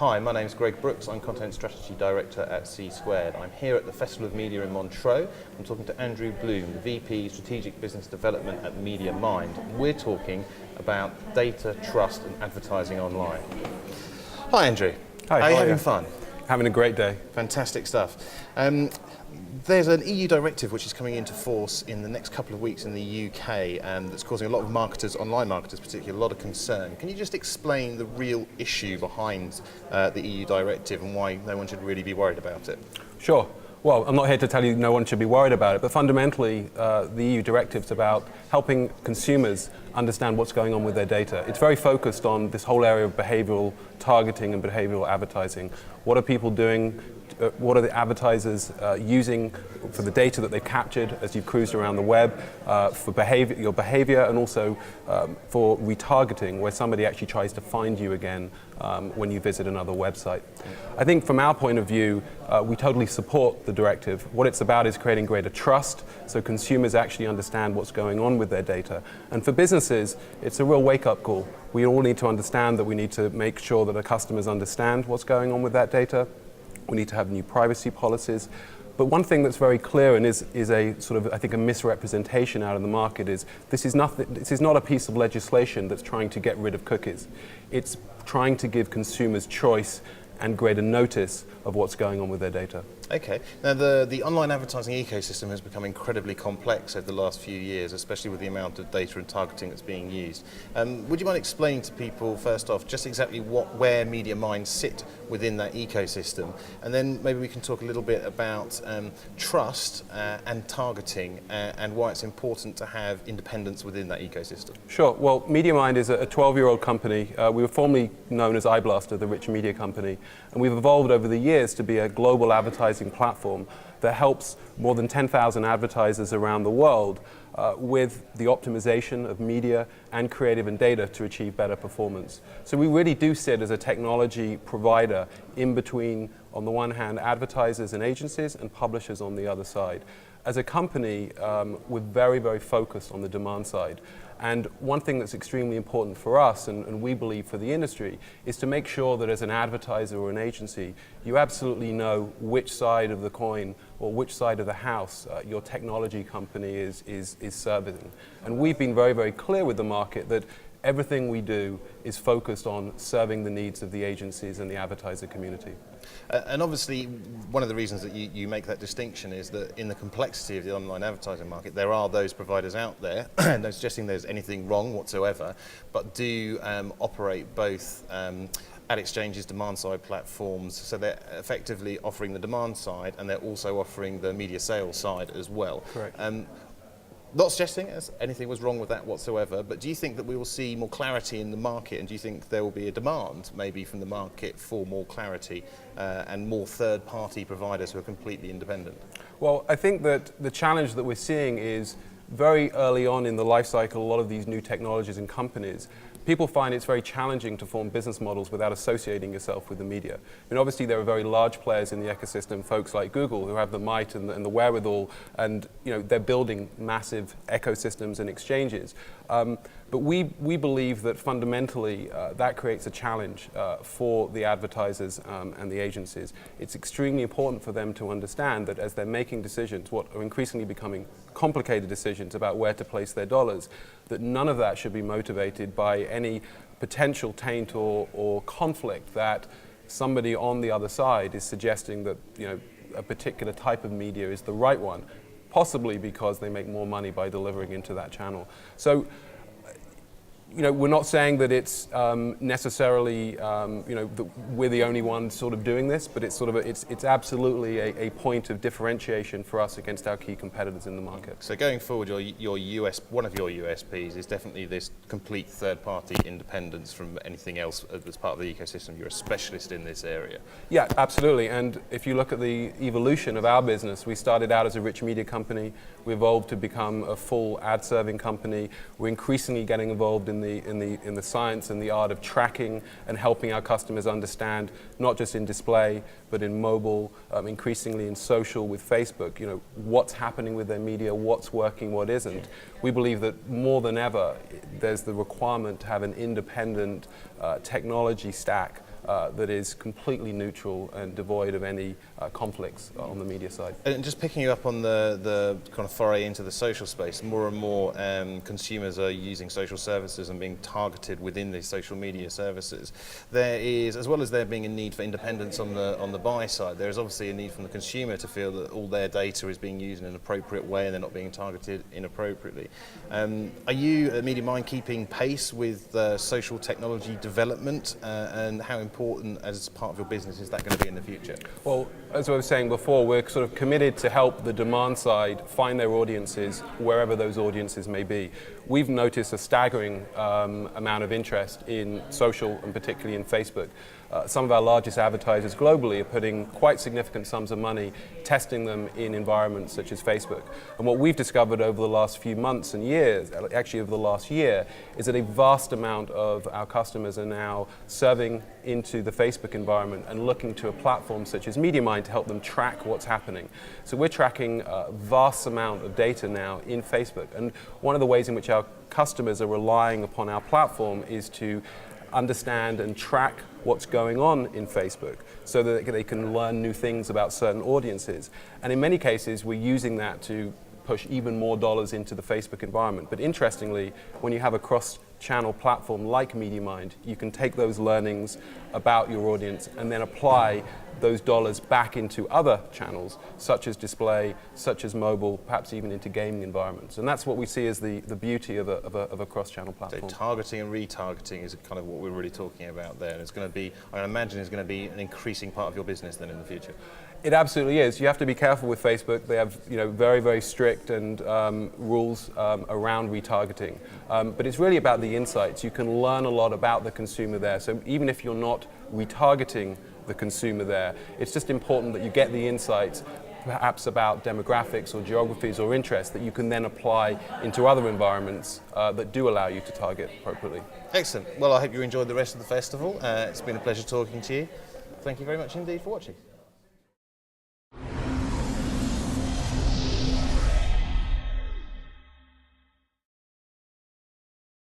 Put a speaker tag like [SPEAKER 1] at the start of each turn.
[SPEAKER 1] Hi, my name's Greg Brooks. I'm Content Strategy Director at C Squared. I'm here at the Festival of Media in Montreux. I'm talking to Andrew Bloom, the VP Strategic Business Development at MediaMind. We're talking about data, trust and advertising online. Hi Andrew.
[SPEAKER 2] Hi,
[SPEAKER 1] how are you having fun?
[SPEAKER 2] Having a great day.
[SPEAKER 1] Fantastic stuff. There's an EU directive which is coming into force in the next couple of weeks in the UK that's causing a lot of marketers, online marketers particularly, a lot of concern. Can you just explain the real issue behind the EU directive and why no one should really be worried about it?
[SPEAKER 2] Sure. Well, I'm not here to tell you no one should be worried about it, but fundamentally the EU directive is about helping consumers understand what's going on with their data. It's very focused on this whole area of behavioral targeting and behavioral advertising. What are people doing? What are the advertisers using for the data that they've captured as you've cruised around the web for your behavior, and also for retargeting, where somebody actually tries to find you again when you visit another website. I think from our point of view, we totally support the directive. What it's about is creating greater trust so consumers actually understand what's going on with their data. And for businesses, it's a real wake-up call. We all need to understand that we need to make sure that our customers understand what's going on with that data. We need to have new privacy policies. But one thing that's very clear and is a sort of, I think, a misrepresentation out of the market is this is not a piece of legislation that's trying to get rid of cookies. It's trying to give consumers choice and greater notice of what's going on with their data.
[SPEAKER 1] Okay. Now the online advertising ecosystem has become incredibly complex over the last few years, especially with the amount of data and targeting that's being used. Would you mind explaining to people, first off, just exactly where MediaMind sit within that ecosystem? And then maybe we can talk a little bit about trust and targeting and why it's important to have independence within that ecosystem.
[SPEAKER 2] Sure. Well, MediaMind is a 12-year-old company. We were formerly known as iBlaster, the rich media company, and we've evolved over the years to be a global advertising platform that helps more than 10,000 advertisers around the world with the optimization of media and creative and data to achieve better performance. So we really do sit as a technology provider in between, on the one hand, advertisers and agencies, and publishers on the other side. As a company, we're very, very focused on the demand side. And one thing that's extremely important for us, and we believe for the industry, is to make sure that as an advertiser or an agency, you absolutely know which side of the coin or which side of the house your technology company is serving. And we've been very, very clear with the market that everything we do is focused on serving the needs of the agencies and the advertiser community.
[SPEAKER 1] And obviously, one of the reasons that you make that distinction is that in the complexity of the online advertising market, there are those providers out there, no suggesting there's anything wrong whatsoever, but do operate both ad exchanges, demand-side platforms, so they're effectively offering the demand side and they're also offering the media sales side as well.
[SPEAKER 2] Correct.
[SPEAKER 1] Not suggesting anything was wrong with that whatsoever, but do you think that we will see more clarity in the market, and do you think there will be a demand maybe from the market for more clarity and more third-party providers who are completely independent?
[SPEAKER 2] Well, I think that the challenge that we're seeing is very early on in the life cycle, a lot of these new technologies and companies, people find it's very challenging to form business models without associating yourself with the media. I mean, obviously there are very large players in the ecosystem, folks like Google, who have the might and the wherewithal, and they're building massive ecosystems and exchanges. But we believe that fundamentally that creates a challenge for the advertisers and the agencies. It's extremely important for them to understand that as they're making decisions, what are increasingly becoming complicated decisions about where to place their dollars, that none of that should be motivated by any potential taint or conflict that somebody on the other side is suggesting that a particular type of media is the right one, possibly because they make more money by delivering into that channel. So we're not saying that it's necessarily that we're the only ones sort of doing this, but it's absolutely a point of differentiation for us against our key competitors in the market.
[SPEAKER 1] So going forward, one of your USPs is definitely this complete third-party independence from anything else as part of the ecosystem. You're a specialist in this area.
[SPEAKER 2] Yeah, absolutely. And if you look at the evolution of our business, we started out as a rich media company. We evolved to become a full ad-serving company. We're increasingly getting involved in the science and the art of tracking and helping our customers understand, not just in display, but in mobile, increasingly in social with Facebook, what's happening with their media, what's working, what isn't. We believe that more than ever, there's the requirement to have an independent technology stack that is completely neutral and devoid of any conflicts on the media side.
[SPEAKER 1] And just picking you up on the kind of foray into the social space, more and more consumers are using social services and being targeted within these social media services. There is, as well as there being a need for independence on the buy side, there is obviously a need from the consumer to feel that all their data is being used in an appropriate way and they're not being targeted inappropriately. Are you at MediaMind keeping pace with social technology development, and how important as part of your business is that going to be in the future?
[SPEAKER 2] Well, as I was saying before, we're sort of committed to help the demand side find their audiences wherever those audiences may be. We've noticed a staggering amount of interest in social, and particularly in Facebook. Some of our largest advertisers globally are putting quite significant sums of money testing them in environments such as Facebook. And what we've discovered over the last few months and years, actually over the last year, is that a vast amount of our customers are now serving into the Facebook environment and looking to a platform such as MediaMind to help them track what's happening. So we're tracking a vast amount of data now in Facebook. And one of the ways in which our customers are relying upon our platform is to understand and track what's going on in Facebook so that they can learn new things about certain audiences. And in many cases, we're using that to push even more dollars into the Facebook environment. But interestingly, when you have a cross-channel platform like MediaMind, you can take those learnings about your audience and then apply those dollars back into other channels, such as display, such as mobile, perhaps even into gaming environments. And that's what we see as the beauty of a cross-channel platform.
[SPEAKER 1] So targeting and retargeting is kind of what we're really talking about there. And it's going to be, I imagine, is going to be an increasing part of your business then in the future.
[SPEAKER 2] It absolutely is. You have to be careful with Facebook. They have, very, very strict and rules around retargeting. But it's really about the insights. You can learn a lot about the consumer there. So even if you're not retargeting the consumer there, it's just important that you get the insights, perhaps about demographics or geographies or interests, that you can then apply into other environments that do allow you to target appropriately.
[SPEAKER 1] Excellent. Well, I hope you enjoyed the rest of the festival. It's been a pleasure talking to you. Thank you very much indeed for watching.